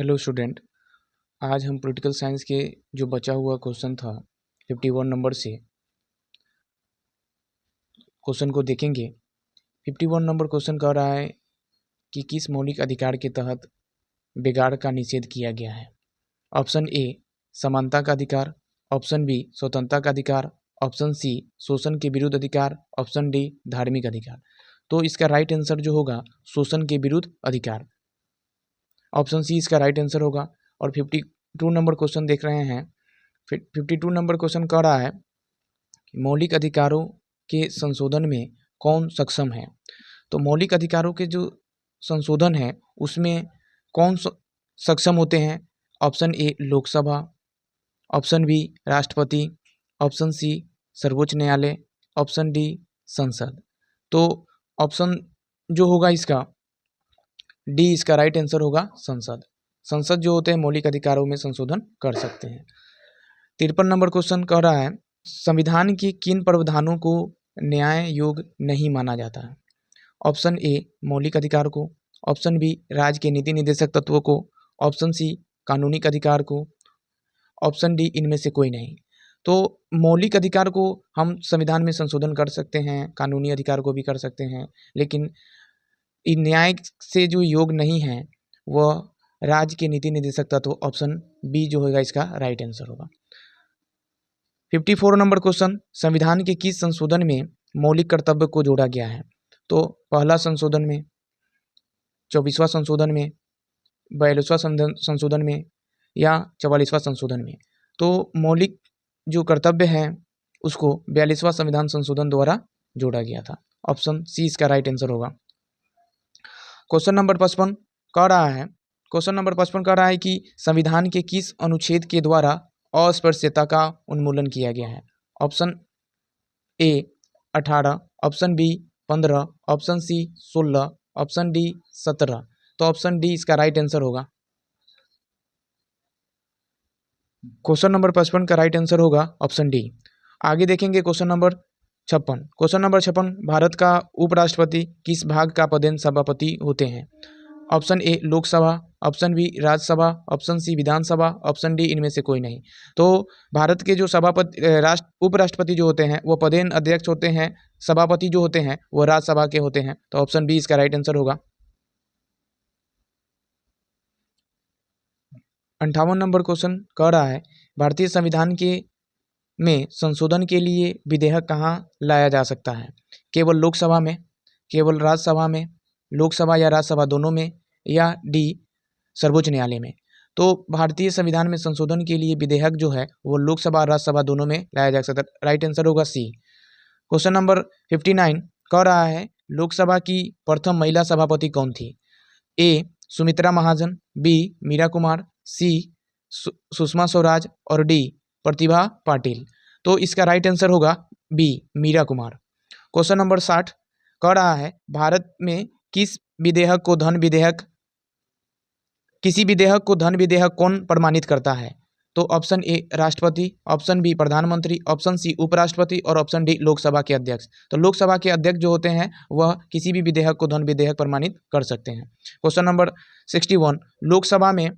Hello student. आज हम political science के जो बचा हुआ क्वेश्चन था 51 नंबर से क्वेश्चन को देखेंगे। 51 नंबर क्वेश्चन कह रहा है कि किस मौलिक अधिकार के तहत बिगाड़ का निषेध किया गया है। ऑप्शन ए समानता का अधिकार, ऑप्शन बी स्वतंत्रता का अधिकार, ऑप्शन सी शोषण के विरुद्ध अधिकार, ऑप्शन डी धार्मिक अधिकार। तो इसका राइट आंसर जो होगा शोषण के विरुद्ध अधिकार, ऑप्शन सी इसका राइट आंसर होगा। और 52 नंबर क्वेश्चन देख रहे हैं। 52 नंबर क्वेश्चन कह रहा है कि मौलिक अधिकारों के संशोधन में कौन सक्षम है। तो मौलिक अधिकारों के जो संशोधन है उसमें कौन सक्षम होते हैं। Option A Lok Sabha, option B राष्ट्रपति, ऑप्शन सी सर्वोच्च न्यायालय, ऑप्शन डी संसद। तो ऑप्शन जो होगा इसका डी इसका राइट आंसर होगा संसद। संसद जो होते हैं मौलिक अधिकारों में संशोधन कर सकते हैं। 53 नंबर क्वेश्चन कह रहा है संविधान के किन प्रावधानों को न्याय योग्य नहीं माना जाता है। ऑप्शन ए मौलिक अधिकार को, ऑप्शन बी राज्य के नीति निर्देशक तत्वों को, ऑप्शन सी कानूनिक अधिकार को, ऑप्शन डी इनमें से कोई नहीं। तो मौलिक अधिकार को हम संविधान में संशोधन कर सकते हैं, कानूनी अधिकार को भी कर सकते हैं, लेकिन न्याय से जो योग नहीं है वह राज्य के नीति निर्देशक तत्व, ऑप्शन बी जो होगा इसका राइट आंसर होगा। 54 नंबर क्वेश्चन संविधान के किस संशोधन में मौलिक कर्तव्य को जोड़ा गया है। तो पहला संशोधन में, 24वां संशोधन में, 42वां संशोधन में या 44वां संशोधन में। तो मौलिक जो कर्तव्य है उसको 42वां संविधान संशोधन द्वारा जोड़ा गया था। ऑप्शन सी इसका राइट आंसर होगा। क्वेश्चन नंबर 55 कह रहा है कि संविधान के किस अनुच्छेद के द्वारा अस्पृश्यता का उन्मूलन किया गया है। Option A 18, option B 15, option C 16, option D 17। तो ऑप्शन डी इसका राइट आंसर होगा। क्वेश्चन नंबर 55 का राइट आंसर होगा ऑप्शन डी। आगे देखेंगे question number 56। Question number 56 Bharat का उपराष्ट्रपति किस भाग का पदेन सभापति होते हैं। Option A Lok Sabha, option B Rajya Sabha, option C विधानसभा, ऑप्शन डी इनमें से कोई नहीं। तो भारत के जो उपराष्ट्रपति जो होते हैं वो पदेन अध्यक्ष होते हैं, सभापति जो होते हैं वो राज्यसभा के होते हैं। तो ऑप्शन बी इसका राइट आंसर होगा। 58 नंबर क्वेश्चन कह रहा है भारतीय संविधान के में संशोधन के लिए विधेयक कहाँ लाया जा सकता है। केवल लोकसभा में, केवल राज्यसभा में, लोकसभा या राज्यसभा दोनों में, या डी सर्वोच्च न्यायालय में। तो भारतीय संविधान में संशोधन के लिए विधेयक जो है वो लोकसभा और राज्यसभा दोनों में लाया जा सकता है। राइट आंसर होगा सी। क्वेश्चन नंबर 59 कह रहा है लोकसभा की प्रथम महिला सभापति कौन थी। A Sumitra Mahajan, B Meera Kumar, C Sushma Swaraj और डी प्रतिभा पाटिल। तो इसका राइट आंसर होगा B Meera Kumar. Question number 60 कह रहा है भारत में किसी विधेयक को धन विधेयक कौन प्रमाणित करता है। तो ऑप्शन ए राष्ट्रपति, ऑप्शन बी प्रधानमंत्री, ऑप्शन सी उपराष्ट्रपति और ऑप्शन डी लोकसभा के अध्यक्ष। तो लोकसभा के अध्यक्ष जो होते हैं वह किसी भी विधेयक को धन विधेयक प्रमाणित कर सकते हैं। क्वेश्चन नंबर 61 लोकसभा में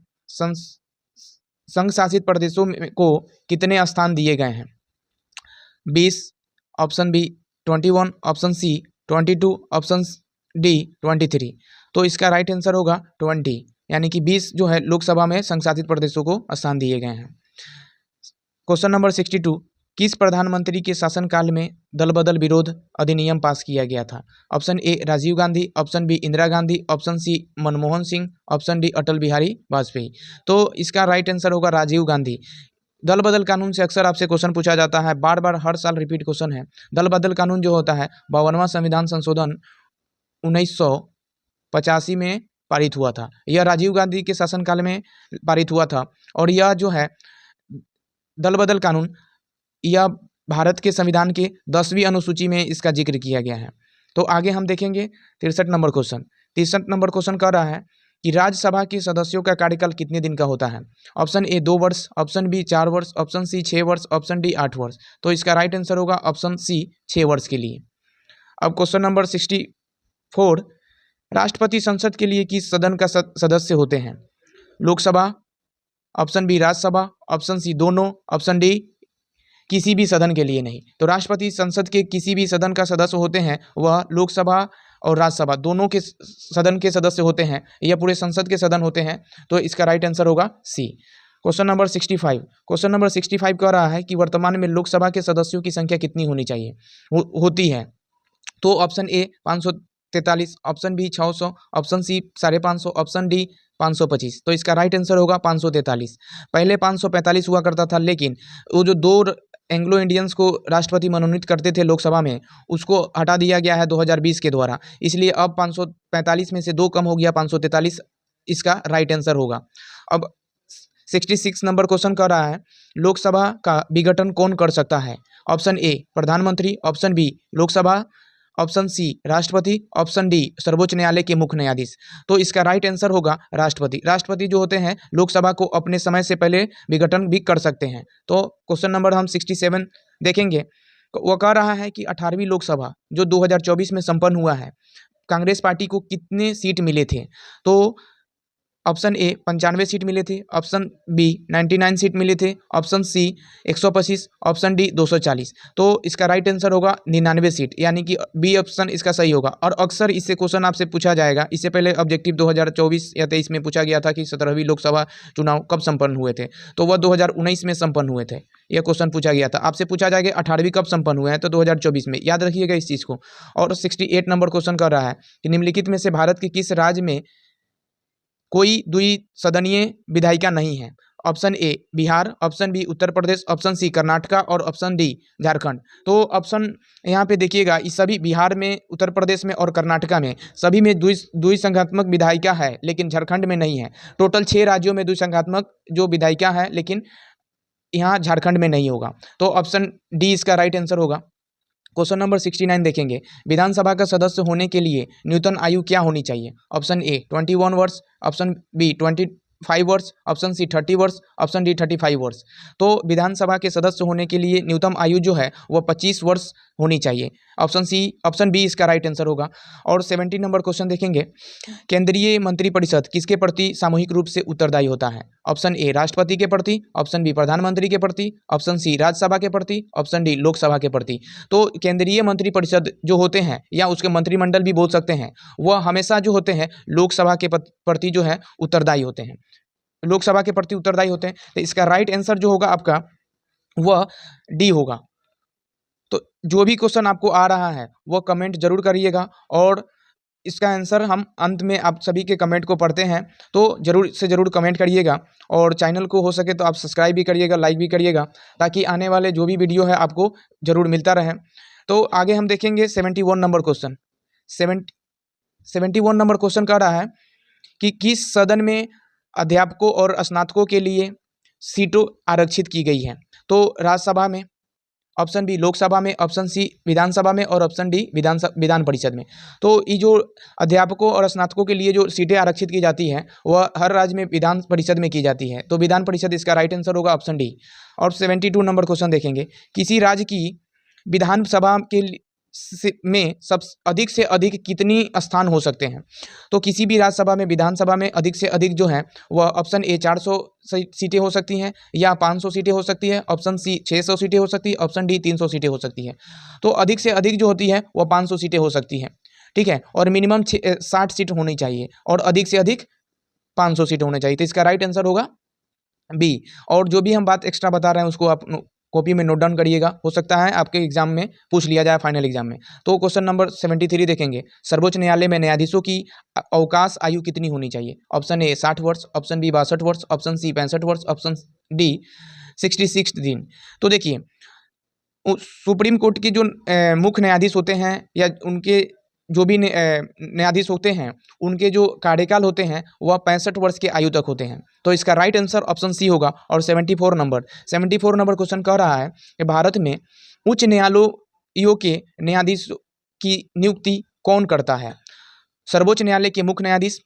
संघ शासित प्रदेशों को कितने स्थान दिए गए हैं। 20, option B 21, option C 22, option D 23। तो इसका राइट आंसर होगा 20, यानी कि 20 जो है लोकसभा में संघ शासित प्रदेशों को स्थान दिए गए हैं। क्वेश्चन नंबर 62 किस प्रधानमंत्री के शासनकाल में दल बदल विरोध अधिनियम पास किया गया था। Option A Rajiv Gandhi, option B Indira Gandhi, option C Manmohan Singh, option D Atal Bihari Vajpayee. तो इसका राइट आंसर होगा राजीव गांधी। दल बदल कानून से अक्सर आपसे क्वेश्चन पूछा जाता है, बार बार हर साल रिपीट क्वेश्चन है। दल बदल कानून जो होता है 52वां संविधान संशोधन 1985 में पारित हुआ था। यह राजीव गांधी के शासनकाल में पारित हुआ था और यह जो है दल बदल कानून यह भारत के संविधान के 10वीं अनुसूची में इसका जिक्र किया गया है। तो आगे हम देखेंगे 63 नंबर क्वेश्चन। 63 नंबर क्वेश्चन कह रहा है कि राज्यसभा के सदस्यों का कार्यकाल कितने दिन का होता है। ऑप्शन ए 2 वर्ष, ऑप्शन बी 4 वर्ष, ऑप्शन सी 6 वर्ष, ऑप्शन डी 8 वर्ष। तो इसका राइट आंसर होगा ऑप्शन सी 6 वर्ष के लिए। अब क्वेश्चन नंबर 64 राष्ट्रपति संसद के लिए किस सदन का सदस्य होते हैं। Lok Sabha, option B Rajya Sabha, option C दोनों, ऑप्शन डी किसी भी सदन के लिए नहीं। तो राष्ट्रपति संसद के किसी भी सदन का सदस्य होते हैं, वह लोकसभा और राज्यसभा दोनों के सदन के सदस्य होते हैं, या पूरे संसद के सदन होते हैं। तो इसका राइट आंसर होगा C. Question number 65। Question number 65 कह रहा है कि वर्तमान में लोकसभा के सदस्यों की संख्या कितनी होनी चाहिए होती है। तो option A 543, option B 600, option C 550, option D 525। तो इसका राइट आंसर होगा 543। पहले 545 हुआ करता था, लेकिन वो जो दो एंग्लो इंडियंस को राष्ट्रपति मनोनीत करते थे लोकसभा में, उसको हटा दिया गया है 2020 के द्वारा, इसलिए अब 545 में से 2 कम हो गया, 543 इसका राइट आंसर होगा। अब 66 नंबर क्वेश्चन कर रहा है, लोकसभा का विघटन कौन कर सकता है। ऑप्शन ए प्रधानमंत्री, option B Lok Sabha, option C राष्ट्रपति, ऑप्शन डी सर्वोच्च न्यायालय के मुख्य न्यायाधीश। तो इसका राइट आंसर होगा राष्ट्रपति। राष्ट्रपति जो होते हैं लोकसभा को अपने समय से पहले विघटन भी कर सकते हैं। तो क्वेश्चन नंबर हम 67 देखेंगे। वो कह रहा है कि 18वीं लोकसभा जो 2024 में संपन्न हुआ है, कांग्रेस पार्टी को कितने सीट मिले थे। तो ऑप्शन ए 95 सीट मिले थे, ऑप्शन बी 99 सीट मिले थे, ऑप्शन सी 125, ऑप्शन डी 240। तो इसका राइट आंसर होगा 99 सीट, यानी कि बी ऑप्शन इसका सही होगा। और अक्सर इससे क्वेश्चन आपसे पूछा जाएगा। इससे पहले ऑब्जेक्टिव 2024 या 23 में पूछा गया था कि 17वीं लोकसभा चुनाव कब संपन्न हुए थे, तो वह 2019 में संपन्न हुए थे। यह क्वेश्चन पूछा गया था। आपसे पूछा जाएगा 18वीं कब संपन्न हुए हैं, तो 2024 में, याद रखिएगा इस चीज़ को। और 68 नंबर क्वेश्चन कर रहा है कि निम्नलिखित में से भारत के किस राज्य में कोई द्विसदनीय विधायिका नहीं है। Option A Bihar, option B Uttar Pradesh, option C Karnataka और ऑप्शन डी झारखंड। तो ऑप्शन यहाँ पे देखिएगा, इस सभी बिहार में, उत्तर प्रदेश में और कर्नाटका में सभी में द्विसंघात्मक विधायिका है, लेकिन झारखंड में नहीं है। टोटल 6 राज्यों में द्विसंघात्मक जो विधायिका है, लेकिन यहाँ झारखंड में नहीं होगा। तो ऑप्शन डी इसका राइट आंसर होगा। क्वेश्चन नंबर 69 देखेंगे। विधानसभा का सदस्य होने के लिए न्यूनतम आयु क्या होनी चाहिए। ऑप्शन ए 21 वर्ष, ऑप्शन बी 25 वर्ष, ऑप्शन सी 30 वर्ष, ऑप्शन डी 35 वर्ष। तो विधानसभा के सदस्य होने के लिए न्यूनतम आयु जो है वह 25 वर्ष होनी चाहिए। ऑप्शन बी इसका राइट आंसर होगा। और 70 नंबर क्वेश्चन देखेंगे। केंद्रीय मंत्रिपरिषद किसके प्रति सामूहिक रूप से उत्तरदायी होता है। ऑप्शन ए राष्ट्रपति के प्रति, ऑप्शन बी प्रधानमंत्री के प्रति, ऑप्शन सी राज्यसभा के प्रति, ऑप्शन डी लोकसभा के प्रति। तो केंद्रीय मंत्रिपरिषद जो होते हैं, या उसके मंत्रिमंडल भी बोल सकते हैं, वह हमेशा जो होते हैं लोकसभा के प्रति जो है उत्तरदायी होते हैं, लोकसभा के प्रति उत्तरदायी होते हैं। तो इसका राइट आंसर जो होगा आपका वह डी होगा। तो जो भी क्वेश्चन आपको आ रहा है वह कमेंट जरूर करिएगा, और इसका आंसर हम अंत में आप सभी के कमेंट को पढ़ते हैं, तो जरूर से जरूर कमेंट करिएगा। और चैनल को हो सके तो आप सब्सक्राइब भी करिएगा, लाइक भी करिएगा, ताकि आने वाले जो भी वीडियो है आपको जरूर मिलता रहे। तो आगे हम देखेंगे 71 नंबर क्वेश्चन। 71 नंबर क्वेश्चन कह रहा है कि किस सदन में अध्यापकों और स्नातकों के लिए सीटों आरक्षित की गई है। तो राज्यसभा में, ऑप्शन बी लोकसभा में, ऑप्शन सी विधानसभा में और ऑप्शन डी विधान परिषद में। तो ये जो अध्यापकों और स्नातकों के लिए जो सीटें आरक्षित की जाती हैं वह हर राज्य में विधान परिषद में की जाती है। तो विधान परिषद इसका राइट आंसर होगा, ऑप्शन डी। और 72 नंबर क्वेश्चन देखेंगे। किसी राज्य की विधानसभा में सब अधिक से अधिक कितनी स्थान हो सकते हैं। तो किसी भी राज्यसभा में, विधानसभा में अधिक से अधिक जो है वह ऑप्शन ए 400 सीटें हो सकती हैं, या 500 सीटें हो सकती है, ऑप्शन सी 600 सीटें हो सकती है, ऑप्शन डी 300 सीटें हो सकती है। तो अधिक से अधिक जो होती है वह 500 सीटें हो सकती हैं, ठीक है। और मिनिमम 60 सीट होनी चाहिए, और अधिक से अधिक 500 सीटें होनी चाहिए। तो इसका राइट आंसर होगा बी। और जो भी हम बात एक्स्ट्रा बता रहे हैं उसको आप कॉपी में नोट डाउन करिएगा, हो सकता है आपके एग्जाम में पूछ लिया जाए, फाइनल एग्जाम में। तो क्वेश्चन नंबर 73 देखेंगे। सर्वोच्च न्यायालय में न्यायाधीशों की अवकाश आयु कितनी होनी चाहिए। ऑप्शन ए 60 वर्ष, ऑप्शन बी 62 वर्ष, ऑप्शन सी 65 वर्ष, ऑप्शन डी 66 दिन। तो देखिए, सुप्रीम कोर्ट के जो मुख्य न्यायाधीश होते हैं, या उनके जो भी न्यायाधीश होते हैं, उनके जो कार्यकाल होते हैं वह 65 वर्ष के आयु तक होते हैं। तो इसका राइट आंसर ऑप्शन सी होगा। और 74 नंबर क्वेश्चन कह रहा है कि भारत में उच्च न्यायालयों के न्यायाधीश की नियुक्ति कौन करता है। सर्वोच्च न्यायालय के मुख्य न्यायाधीश,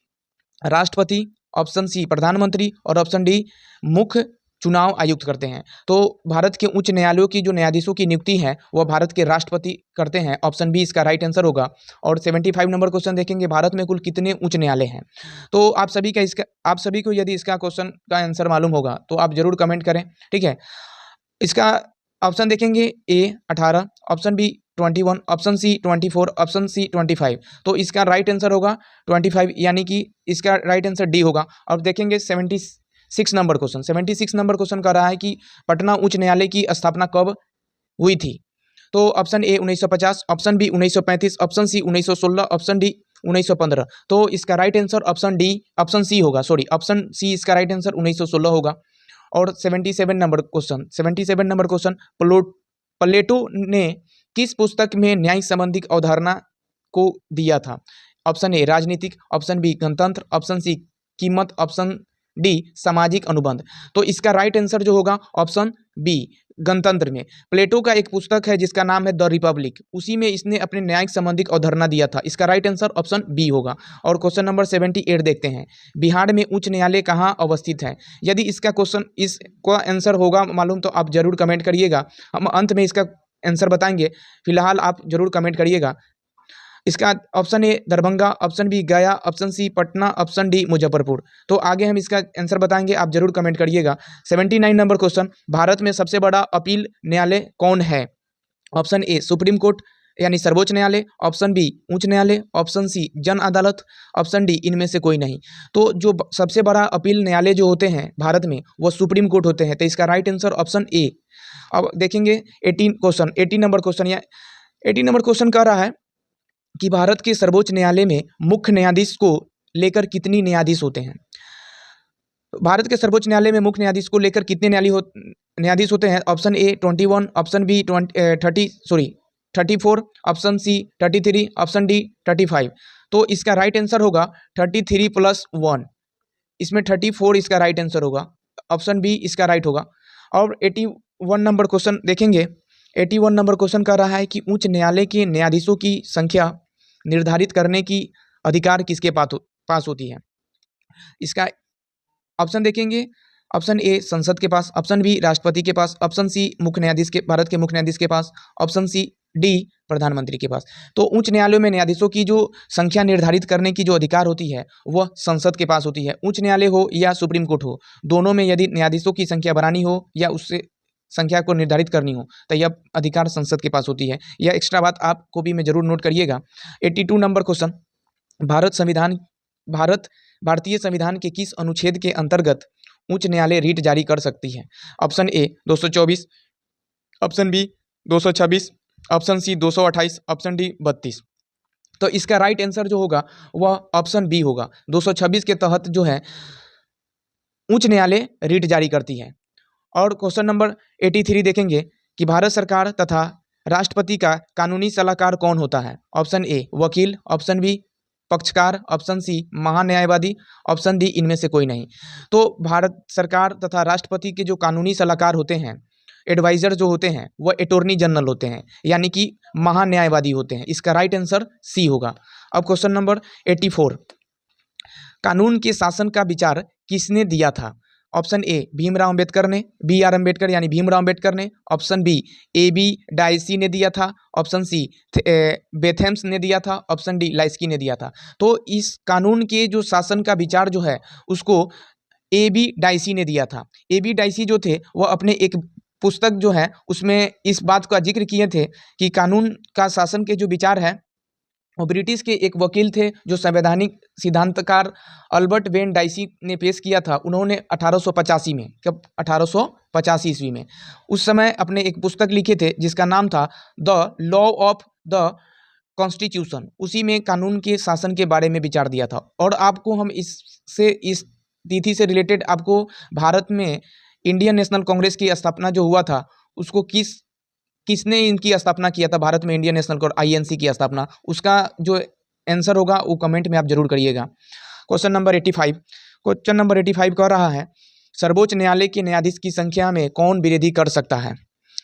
राष्ट्रपति, ऑप्शन सी प्रधानमंत्री और ऑप्शन डी मुख्य चुनाव आयुक्त करते हैं। तो भारत के उच्च न्यायालयों की जो न्यायाधीशों की नियुक्ति है वह भारत के राष्ट्रपति करते हैं। ऑप्शन बी इसका राइट आंसर होगा। और 75 नंबर क्वेश्चन देखेंगे, भारत में कुल कितने उच्च न्यायालय हैं। तो आप सभी को यदि इसका क्वेश्चन का आंसर मालूम होगा तो आप जरूर कमेंट करें, ठीक है। इसका ऑप्शन देखेंगे A 18, option B 21, option C 24, option C 25। तो इसका राइट आंसर होगा 25, यानी कि इसका राइट आंसर डी होगा। अब देखेंगे 76 नंबर क्वेश्चन। 76 नंबर क्वेश्चन कह रहा है कि पटना उच्च न्यायालय की स्थापना कब हुई थी। तो option A 1950, option B 1935, option C 1916, option D 1915। तो इसका राइट आंसर ऑप्शन सी होगा। ऑप्शन सी इसका राइट आंसर 1916 होगा। और 77 नंबर क्वेश्चन, प्लेटो ने किस पुस्तक में न्याय संबंधी अवधारणा को दिया था। ऑप्शन ए राजनीतिक, ऑप्शन बी गणतंत्र, ऑप्शन सी कीमत, ऑप्शन डी सामाजिक अनुबंध। तो इसका राइट आंसर जो होगा ऑप्शन बी गणतंत्र में। प्लेटो का एक पुस्तक है जिसका नाम है द रिपब्लिक, उसी में इसने अपने न्यायिक संबंधित अवधारणा दिया था। इसका राइट आंसर ऑप्शन बी होगा। और क्वेश्चन नंबर 78 देखते हैं, बिहार में उच्च न्यायालय कहाँ अवस्थित है। यदि इसका आंसर होगा मालूम तो आप जरूर कमेंट करिएगा, हम अंत में इसका आंसर बताएंगे, फिलहाल आप जरूर कमेंट करिएगा। इसका option A Darbhanga, option B Gaya, option C Patna, option D Muzaffarpur. तो आगे हम इसका आंसर बताएंगे, आप जरूर कमेंट करिएगा। 79 नंबर क्वेश्चन, भारत में सबसे बड़ा अपील न्यायालय कौन है। ऑप्शन ए सुप्रीम कोर्ट यानी सर्वोच्च न्यायालय, ऑप्शन बी उच्च न्यायालय, ऑप्शन सी जन अदालत, ऑप्शन डी इनमें से कोई नहीं। तो जो सबसे बड़ा अपील न्यायालय जो होते हैं भारत में वो सुप्रीम कोर्ट होते हैं। तो इसका राइट आंसर ऑप्शन ए। अब देखेंगे 80 नंबर क्वेश्चन कह रहा है कि भारत के सर्वोच्च न्यायालय में मुख्य न्यायाधीश को लेकर कितनी न्यायाधीश होते हैं। भारत के सर्वोच्च न्यायालय में मुख्य न्यायाधीश को लेकर कितने न्यायाधीश होते हैं। Option A 21, option B 34, option C 33, option D 35। तो इसका राइट आंसर होगा 33 + 1, इसमें 34 इसका राइट आंसर होगा। ऑप्शन बी इसका राइट होगा। और 81 नंबर क्वेश्चन देखेंगे, 81 नंबर क्वेश्चन कह रहा है कि उच्च न्यायालय के न्यायाधीशों की संख्या निर्धारित करने की अधिकार किसके पास होती है। इसका ऑप्शन देखेंगे, ऑप्शन ए संसद के पास, ऑप्शन बी राष्ट्रपति के पास, ऑप्शन सी भारत के मुख्य न्यायाधीश के पास, ऑप्शन सी डी प्रधानमंत्री के पास। तो उच्च न्यायालयों में न्यायाधीशों की जो संख्या निर्धारित करने की जो अधिकार होती है वह संसद के पास होती है। उच्च न्यायालय हो या सुप्रीम कोर्ट हो, दोनों में यदि न्यायाधीशों की संख्या बढ़ानी हो या उससे संख्या को निर्धारित करनी हो तो यह अधिकार संसद के पास होती है। यह एक्स्ट्रा बात आपको भी मैं जरूर नोट करिएगा। 82 नंबर क्वेश्चन, भारतीय संविधान के किस अनुच्छेद के अंतर्गत उच्च न्यायालय रीट जारी कर सकती है। Option A 224, option B 226, option C 228, option D 32। तो इसका राइट आंसर जो होगा वह ऑप्शन बी होगा। 226 के तहत जो है उच्च न्यायालय रीट जारी करती है। और क्वेश्चन नंबर 83 देखेंगे कि भारत सरकार तथा राष्ट्रपति का कानूनी सलाहकार कौन होता है। ऑप्शन ए वकील, ऑप्शन बी पक्षकार, ऑप्शन सी महान्यायवादी, ऑप्शन डी इनमें से कोई नहीं। तो भारत सरकार तथा राष्ट्रपति के जो कानूनी सलाहकार होते हैं, एडवाइजर जो होते हैं, वह अटॉर्नी जनरल होते हैं, यानी कि महान्यायवादी होते हैं। इसका राइट आंसर सी होगा। अब क्वेश्चन नंबर 84, कानून के शासन का विचार किसने दिया था। ऑप्शन ए भीमराव अम्बेडकर ने, BR अम्बेडकर यानी भीमराव अम्बेडकर ने, ऑप्शन बी AB डायसी ने दिया था, ऑप्शन सी बेथेम्स ने दिया था, ऑप्शन डी लाइस्की ने दिया था। तो इस कानून के जो शासन का विचार जो है उसको AB डायसी ने दिया था। AB डायसी जो थे वह अपने एक पुस्तक जो है उसमें इस बात का जिक्र किए थे कि कानून का शासन के जो विचार है वो ब्रिटिश के एक वकील थे जो संवैधानिक सिद्धांतकार अल्बर्ट वेन डायसी ने पेश किया था। उन्होंने 1885 में, कब 1885 ईस्वी में, उस समय अपने एक पुस्तक लिखे थे जिसका नाम था the law of the constitution. उसी में कानून के शासन के बारे में विचार दिया था। और आपको हम इस तिथि से रिलेटेड आपको भारत में इंडियन नेशनल कांग्रेस की स्थापना जो हुआ था उसको किसने इनकी स्थापना किया था, भारत में इंडियन नेशनल कांग्रेस INC की स्थापना, उसका जो आंसर होगा वो कमेंट में आप जरूर करिएगा। क्वेश्चन नंबर 85 कह रहा है सर्वोच्च न्यायालय के न्यायाधीश की संख्या में कौन वृद्धि कर सकता है।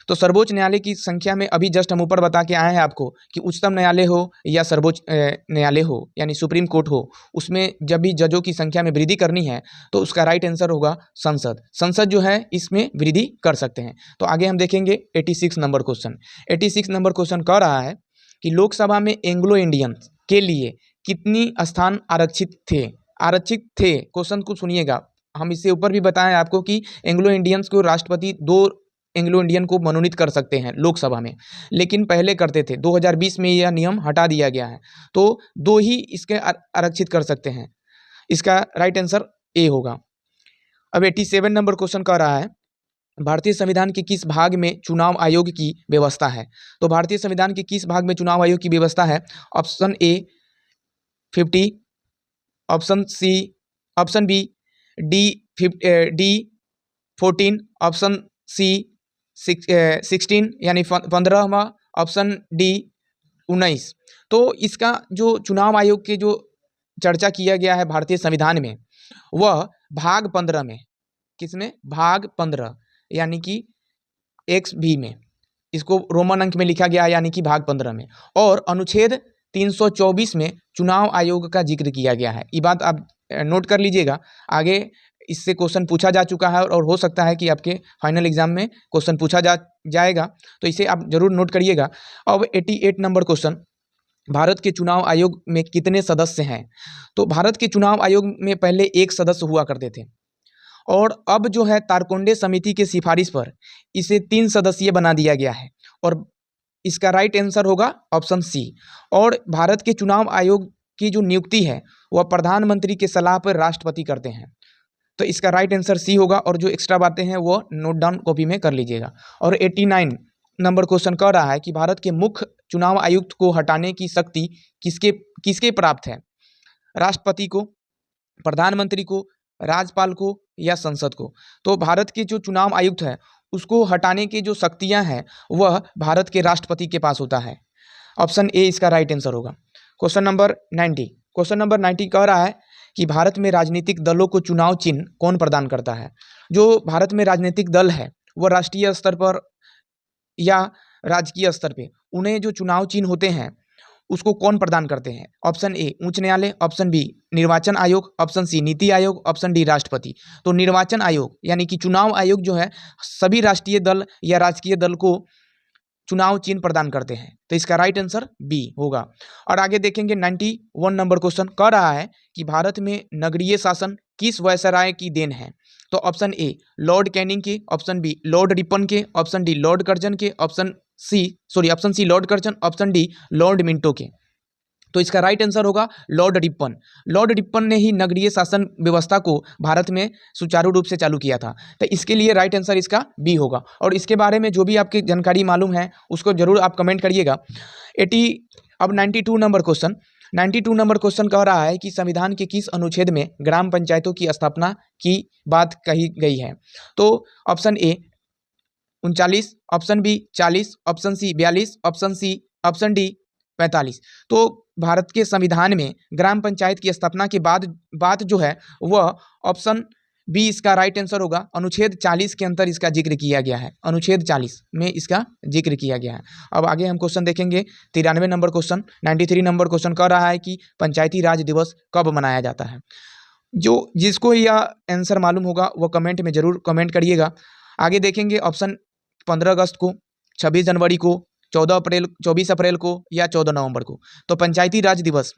तो सर्वोच्च न्यायालय की संख्या में अभी जस्ट हम ऊपर बता के आए हैं आपको कि उच्चतम न्यायालय हो या सर्वोच्च न्यायालय हो यानी सुप्रीम कोर्ट हो, उसमें जब भी जजों की संख्या में वृद्धि करनी है तो उसका राइट आंसर होगा संसद। संसद जो है इसमें वृद्धि कर सकते हैं। तो आगे हम देखेंगे 86 नंबर क्वेश्चन। 86 नंबर क्वेश्चन कह रहा है कि लोकसभा में एंग्लो इंडियन के लिए कितनी स्थान आरक्षित थे। आरक्षित थे क्वेश्चन को सुनिएगा। हम इससे ऊपर भी बताएं आपको कि एंग्लो इंडियंस को राष्ट्रपति 2 एंग्लो इंडियन को मनोनीत कर सकते हैं लोकसभा में, लेकिन पहले करते थे। 2020 में यह नियम हटा दिया गया है, तो 2 ही इसके आरक्षित कर सकते हैं। इसका राइट आंसर ए होगा। अब 87 नंबर क्वेश्चन कह रहा है भारतीय संविधान के किस भाग में चुनाव आयोग की व्यवस्था है। तो भारतीय संविधान के किस भाग में चुनाव आयोग की व्यवस्था है। Option A 50, option C, option B D 14, option C 16 यानी 15वां, ऑप्शन डी 19। तो इसका जो चुनाव आयोग के जो चर्चा किया गया है भारतीय संविधान में, वह भाग 15 में, किसमें, भाग 15 यानी कि एक्स भी में, इसको रोमन अंक में लिखा गया है यानी कि भाग 15 में, और अनुच्छेद 324 में चुनाव आयोग का जिक्र किया गया है। ये बात आप नोट कर लीजिएगा, आगे इससे क्वेश्चन पूछा जा चुका है और हो सकता है कि आपके फाइनल एग्जाम में क्वेश्चन पूछा जाएगा, तो इसे आप जरूर नोट करिएगा। अब 88 नंबर क्वेश्चन, भारत के चुनाव आयोग में कितने सदस्य हैं। तो भारत के चुनाव आयोग में पहले 1 सदस्य हुआ करते थे, और अब जो है तारकोंडे समिति के सिफारिश पर इसे 3 सदस्यीय बना दिया गया है, और इसका राइट आंसर होगा ऑप्शन सी। और भारत के चुनाव आयोग की जो नियुक्ति है वह प्रधानमंत्री के सलाह पर राष्ट्रपति करते हैं, तो इसका राइट आंसर सी होगा। और जो एक्स्ट्रा बातें हैं वो नोट डाउन कॉपी में कर लीजिएगा। और 89 नंबर क्वेश्चन कह रहा है कि भारत के मुख्य चुनाव आयुक्त को हटाने की शक्ति किसके प्राप्त है। राष्ट्रपति को, प्रधानमंत्री को, राज्यपाल को या संसद को। तो भारत के जो चुनाव आयुक्त है उसको हटाने की जो शक्तियां हैं वह भारत के राष्ट्रपति के पास होता है। ऑप्शन ए इसका राइट आंसर होगा। क्वेश्चन नंबर 90 कह रहा है कि भारत में राजनीतिक दलों को चुनाव चिन्ह कौन प्रदान करता है। जो भारत में राजनीतिक दल है वह राष्ट्रीय स्तर पर या राजकीय स्तर पे उन्हें जो चुनाव चिन्ह होते हैं उसको कौन प्रदान करते हैं। ऑप्शन ए उच्च न्यायालय, ऑप्शन बी निर्वाचन आयोग, option C NITI Aayog, option D राष्ट्रपति। तो निर्वाचन आयोग यानी कि चुनाव आयोग जो है सभी राष्ट्रीय दल या राजकीय दल को चुनाव चिन्ह प्रदान करते हैं, तो इसका राइट आंसर बी होगा। और आगे देखेंगे 91 नंबर क्वेश्चन कह रहा है कि भारत में नगरीय शासन किस वायसराय की देन है। तो ऑप्शन ए लॉर्ड कैनिंग के, ऑप्शन बी लॉर्ड रिपन के, ऑप्शन डी लॉर्ड कर्जन के, option C lord Curzon, option D lord Minto के। तो इसका राइट आंसर होगा लॉर्ड रिपन। लॉर्ड रिपन ने ही नगरीय शासन व्यवस्था को भारत में सुचारू रूप से चालू किया था, तो इसके लिए राइट आंसर इसका बी होगा। और इसके बारे में जो भी आपकी जानकारी मालूम है उसको जरूर आप कमेंट करिएगा। 92 नंबर क्वेश्चन कह रहा है कि संविधान के किस अनुच्छेद में ग्राम पंचायतों की स्थापना की बात कही गई है। तो option A 39, option B 40, option C 42, option D 45। तो भारत के संविधान में ग्राम पंचायत की स्थापना के बाद बात जो है वह ऑप्शन बी इसका राइट आंसर होगा। अनुच्छेद 40 के अंतर इसका जिक्र किया गया है, अनुच्छेद 40 में इसका जिक्र किया गया है। अब आगे हम क्वेश्चन देखेंगे 93 नंबर क्वेश्चन। 93 नंबर क्वेश्चन कह रहा है कि पंचायती राज दिवस कब मनाया जाता है। जिसको यह आंसर मालूम होगा वह कमेंट में जरूर कमेंट करिएगा। आगे देखेंगे ऑप्शन 15 अगस्त को, 26 जनवरी को, 24 अप्रैल को या 14 नवंबर को। तो पंचायती राज दिवस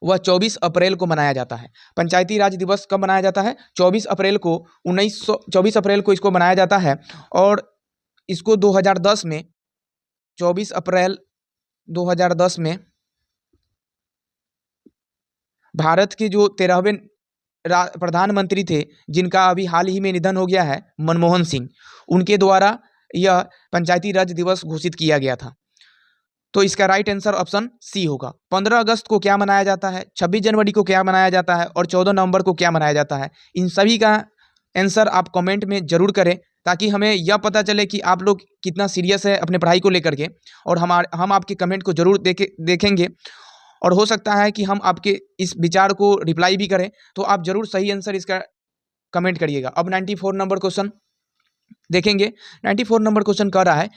वह 24 अप्रैल को मनाया जाता है। पंचायती राज दिवस कब मनाया जाता है? 24 अप्रैल को 24 अप्रैल को इसको मनाया जाता है। और इसको 2010 में 24 अप्रैल 2010 में भारत के जो 13वें प्रधानमंत्री थे, जिनका अभी हाल ही में निधन हो गया है, मनमोहन सिंह, उनके द्वारा यह पंचायती राज दिवस घोषित किया गया था। तो इसका राइट आंसर ऑप्शन सी होगा। 15 अगस्त को क्या मनाया जाता है, 26 जनवरी को क्या मनाया जाता है और 14 नवंबर को क्या मनाया जाता है, इन सभी का आंसर आप कमेंट में जरूर करें, ताकि हमें यह पता चले कि आप लोग कितना सीरियस है अपने पढ़ाई को लेकर के। और हम आपके कमेंट को जरूर देखेंगे और हो सकता है कि हम आपके इस विचार को रिप्लाई भी करें, तो आप जरूर सही आंसर इसका कमेंट करिएगा। अब 94 नंबर क्वेश्चन देखेंगे 94 नंबर क्वेश्चन कह रहा है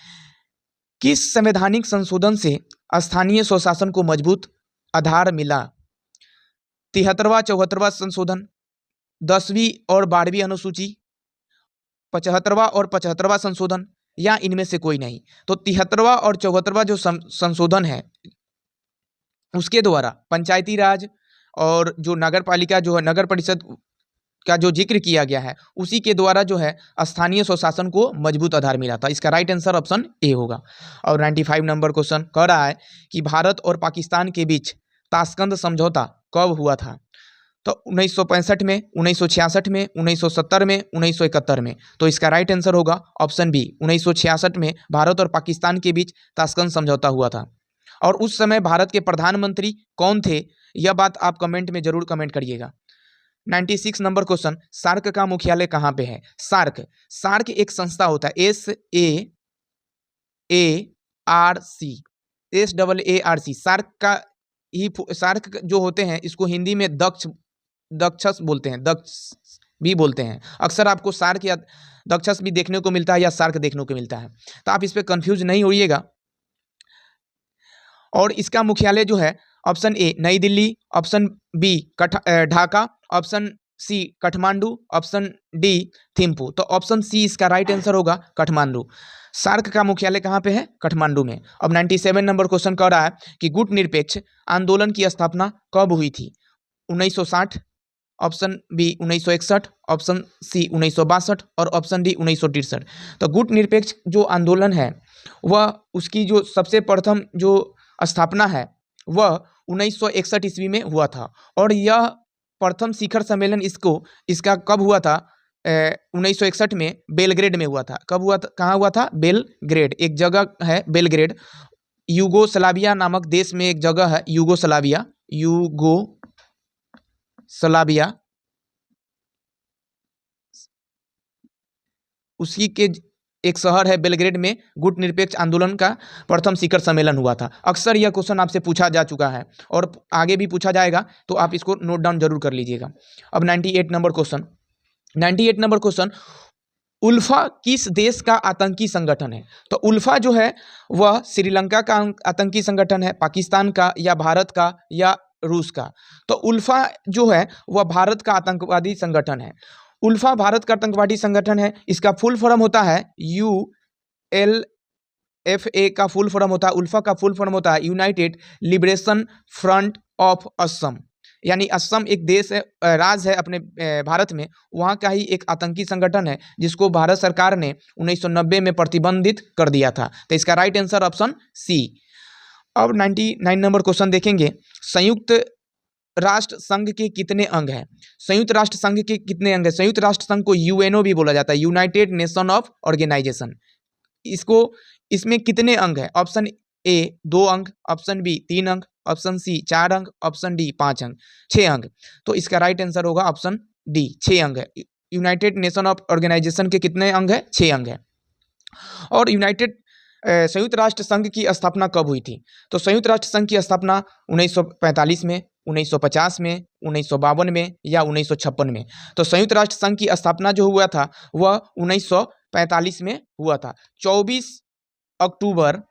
किस संवैधानिक संशोधन से स्थानीय स्वशासन को मजबूत आधार मिला? 73वां 74वां संशोधन, 10वीं और 12वीं अनुसूची, 75वां और 75वां संशोधन, या इनमें से कोई नहीं। तो 73वां और 74वां जो संशोधन है उसके द्वारा पंचायती राज और जो नगर पालिका जो है नगर परिषद का जो जिक्र किया गया है उसी के द्वारा जो है स्थानीय स्वशासन को मजबूत आधार मिला था। इसका राइट आंसर ऑप्शन ए होगा। और 95 नंबर क्वेश्चन कह रहा है कि भारत और पाकिस्तान के बीच ताशकंद समझौता कब हुआ था? तो 1965 में, 1966 में, 1970 में, 1971 में। तो इसका राइट आंसर होगा ऑप्शन बी, 1966 में भारत और पाकिस्तान के बीच ताशकंद समझौता हुआ था। और उस समय भारत के प्रधानमंत्री कौन थे, यह बात आप कमेंट में जरूर कमेंट करिएगा। 96 नंबर क्वेश्चन, सार्क का मुख्यालय कहाँ पे है? सार्क एक संस्था होता है, SAARC, सार्क जो होते हैं इसको हिंदी में दक्षस बोलते हैं, दक्ष भी बोलते हैं। अक्सर आपको सार्क या दक्षस भी देखने को मिलता है या सार्क देखने को मिलता है, तो आप इस पे कंफ्यूज नहीं होइएगा। और इसका मुख्यालय जो है option A New Delhi, option B Dhaka, option C Kathmandu, option D Thimphu. तो ऑप्शन सी इसका राइट आंसर होगा काठमांडू। सार्क का मुख्यालय कहाँ पे है? काठमांडू में। अब 97 नंबर क्वेश्चन कह रहा है कि गुटनिरपेक्ष आंदोलन की स्थापना कब हुई थी? 1960, ऑप्शन बी 1961, ऑप्शन सी 1962 और ऑप्शन डी 1963। तो गुटनिरपेक्ष जो आंदोलन है वह उसकी जो सबसे प्रथम जो स्थापना है वह 1961 ईस्वी में हुआ था। और यह प्रथम शिखर सम्मेलन इसका कब हुआ था? 1961 में बेलग्रेड में हुआ था। कब हुआ था? कहाँ हुआ था? बेलग्रेड, एक जगह है बेलग्रेड, यूगोस्लाविया नामक देश में एक जगह है यूगोस्लाविया उसी के एक शहर है बेलग्रेड में गुटनिरपेक्ष आंदोलन का प्रथम शिखर सम्मेलन हुआ था। अक्सर यह क्वेश्चन आपसे पूछा जा चुका है और आगे भी पूछा जाएगा, तो आप इसको नोट डाउन जरूर कर लीजिएगा। अब 98 नंबर क्वेश्चन, उल्फा किस देश का आतंकी संगठन है? तो उल्फा जो है वह श्रीलंका का आतंकी संगठन है, पाकिस्तान का, या भारत का, या रूस का? तो उल्फा जो है वह भारत का आतंकवादी संगठन है। उल्फा भारत का आतंकवादी संगठन है। इसका फुल फॉर्म होता है ULFA का फुल फॉर्म होता है, उल्फा का फुल फॉर्म होता है United liberation front of Assam. यानी असम एक देश है, राज्य है अपने भारत में, वहाँ का ही एक आतंकी संगठन है जिसको भारत सरकार ने 1990 में प्रतिबंधित कर दिया था। तो इसका राइट आंसर ऑप्शन सी। अब 99 नंबर क्वेश्चन देखेंगे, संयुक्त राष्ट्र संघ के कितने अंग हैं? संयुक्त राष्ट्र संघ के कितने अंग हैं? संयुक्त राष्ट्र संघ को यूएनओ भी बोला जाता है, यूनाइटेड नेशन ऑफ ऑर्गेनाइजेशन। इसमें कितने अंग हैं? ऑप्शन ए 2 अंग, ऑप्शन बी 3 अंग, ऑप्शन सी 4 अंग, ऑप्शन डी 5 अंग, 6 अंग। तो इसका राइट आंसर होगा ऑप्शन डी, 6 अंग है। यूनाइटेड नेशन ऑफ ऑर्गेनाइजेशन के कितने अंग है? 6 अंग है। और संयुक्त राष्ट्र संघ की स्थापना कब हुई थी? तो संयुक्त राष्ट्र संघ की स्थापना 1945 में, 1950 में, 1952 में, या 1956 में। तो संयुक्त राष्ट्र संघ की स्थापना जो हुआ था वह 1945 में हुआ था, 24 अक्टूबर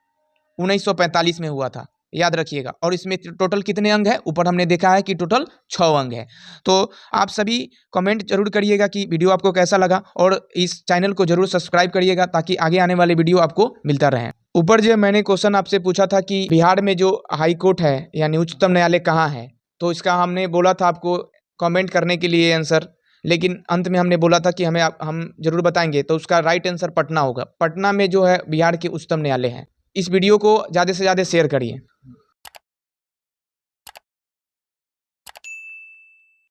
1945 में हुआ था, याद रखिएगा। और इसमें टोटल कितने अंग है? ऊपर हमने देखा है कि टोटल 6 अंग है। तो आप सभी कमेंट जरूर करिएगा कि वीडियो आपको कैसा लगा, और इस चैनल को जरूर सब्सक्राइब करिएगा ताकि आगे आने वाले वीडियो आपको मिलता रहे। ऊपर जो मैंने क्वेश्चन आपसे पूछा था कि बिहार में जो हाई कोर्ट है यानी उच्चतम न्यायालय कहाँ है, तो इसका हमने बोला था आपको कमेंट करने के लिए आंसर, लेकिन अंत में हमने बोला था कि हम जरूर बताएंगे। तो उसका राइट आंसर पटना होगा। पटना में जो है बिहार के उच्चतम न्यायालय है। इस वीडियो को ज़्यादा से ज़्यादा शेयर करिए।